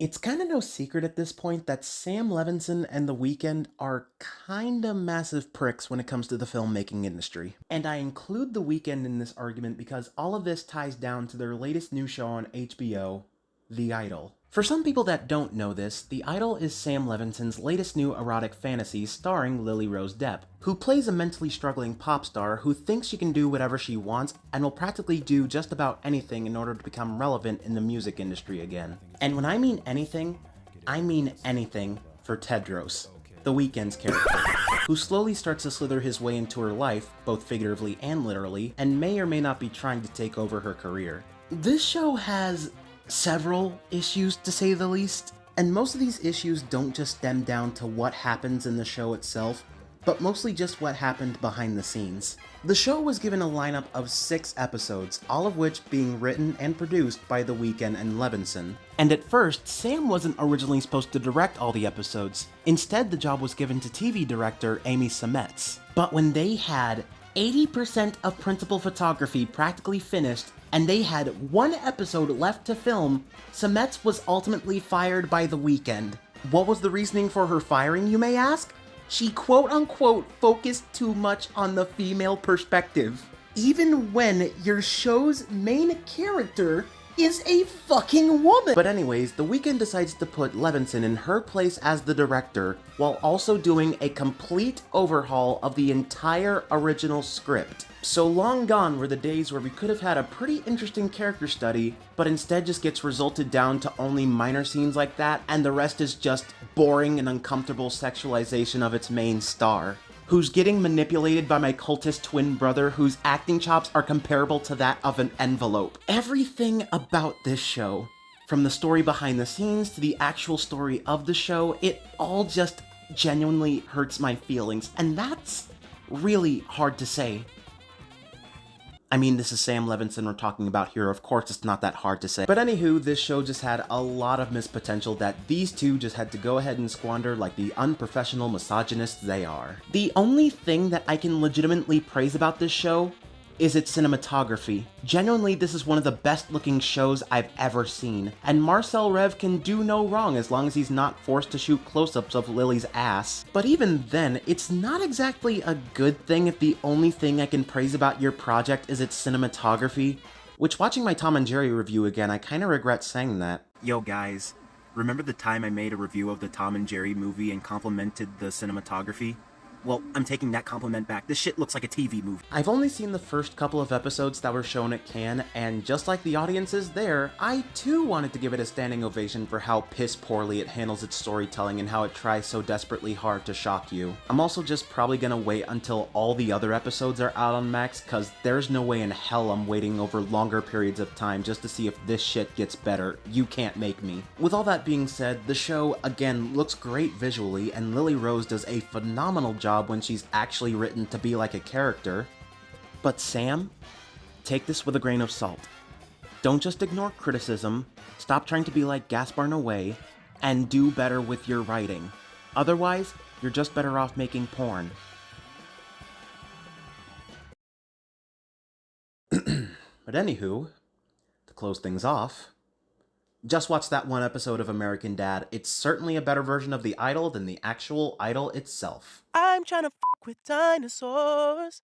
It's kinda no secret at this point that Sam Levinson and The Weeknd are kinda massive pricks when it comes to the filmmaking industry. And I include The Weeknd in this argument because all of this ties down to their latest new show on HBO, The Idol. For some people that don't know this, The Idol is Sam Levinson's latest new erotic fantasy starring Lily Rose Depp, who plays a mentally struggling pop star who thinks she can do whatever she wants and will practically do just about anything in order to become relevant in the music industry again. And when I mean anything for Tedros, The Weeknd's character, who slowly starts to slither his way into her life, both figuratively and literally, and may or may not be trying to take over her career. This show has several issues, to say the least, and most of these issues don't just stem down to what happens in the show itself, but mostly just what happened behind the scenes. The show was given a lineup of 6 episodes, all of which being written and produced by The Weeknd and Levinson. And at first, Sam wasn't originally supposed to direct all the episodes. Instead, the job was given to TV director Amy Seimetz. But when they had 80% of principal photography practically finished, and they had 1 episode left to film, Seimetz was ultimately fired by The Weeknd. What was the reasoning for her firing, you may ask? She quote-unquote focused too much on the female perspective. Even when your show's main character is a fucking woman! But anyways, The Weeknd decides to put Levinson in her place as the director, while also doing a complete overhaul of the entire original script. So long gone were the days where we could have had a pretty interesting character study, but instead just gets resulted down to only minor scenes like that, and the rest is just boring and uncomfortable sexualization of its main star, who's getting manipulated by my cultist twin brother whose acting chops are comparable to that of an envelope. Everything about this show, from the story behind the scenes to the actual story of the show, it all just genuinely hurts my feelings, and that's really hard to say. I mean, this is Sam Levinson we're talking about here, of course it's not that hard to say. But anywho, this show just had a lot of missed potential that these two just had to go ahead and squander like the unprofessional misogynists they are. The only thing that I can legitimately praise about this show is its cinematography. Genuinely, this is one of the best looking shows I've ever seen, and Marcel Rev can do no wrong as long as he's not forced to shoot close-ups of Lily's ass. But even then, it's not exactly a good thing if the only thing I can praise about your project is its cinematography, which watching my Tom and Jerry review again, I kinda regret saying that. Yo guys, remember the time I made a review of the Tom and Jerry movie and complimented the cinematography? Well, I'm taking that compliment back. This shit looks like a TV movie. I've only seen the first couple of episodes that were shown at Cannes, and just like the audiences there, I too wanted to give it a standing ovation for how piss poorly it handles its storytelling and how it tries so desperately hard to shock you. I'm also just probably gonna wait until all the other episodes are out on Max, cause there's no way in hell I'm waiting over longer periods of time just to see if this shit gets better. You can't make me. With all that being said, the show, again, looks great visually, and Lily Rose does a phenomenal job when she's actually written to be like a character. But Sam, take this with a grain of salt. Don't just ignore criticism, stop trying to be like Gaspar Noé, and do better with your writing. Otherwise, you're just better off making porn. But anywho, to close things off, just watch that one episode of American Dad. It's certainly a better version of The Idol than the actual Idol itself. I'm trying to f with dinosaurs.